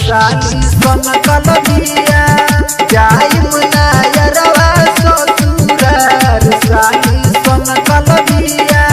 साली सन कलबिया जाई मुनायरवा ससुरार साली सन कलबिया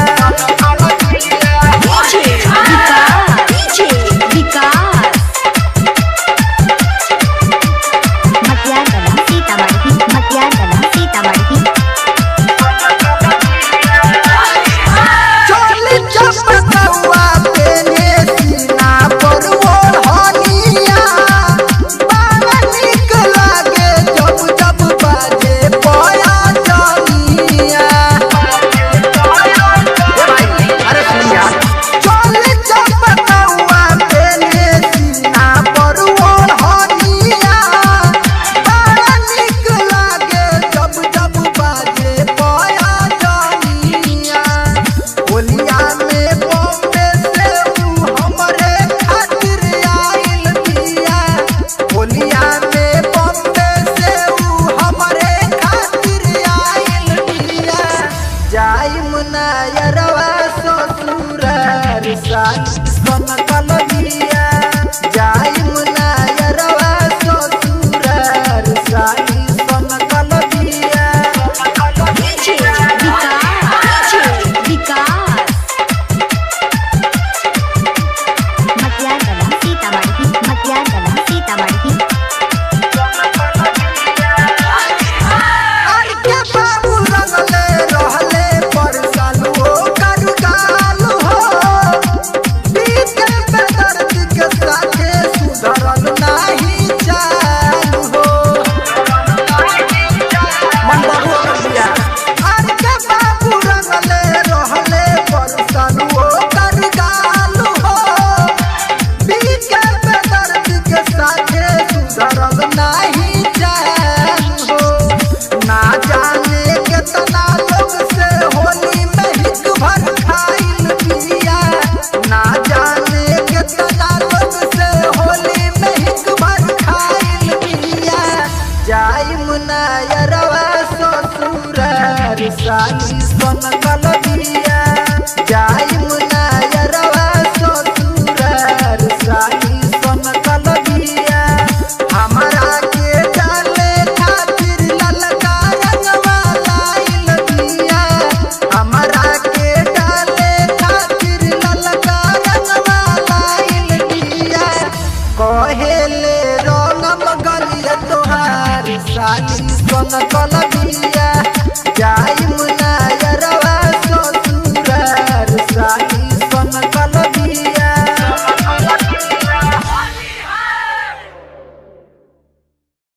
मुनायरवा ससुरार साली सन कलबिया जाई मुनायरवा ससुरार साली सन कलबिया मुनायरवा ससुरार साली सन कलबिया जाई मुनायरवा ससुरार साली सन कलबिया हमरा के डाले खातिर ललका रंगवा लाइल बिया हमरा के डाले खातिर ललका रंगवा लाइल बिया कहेले रंगम गलिया तोहार साली सन कलबिया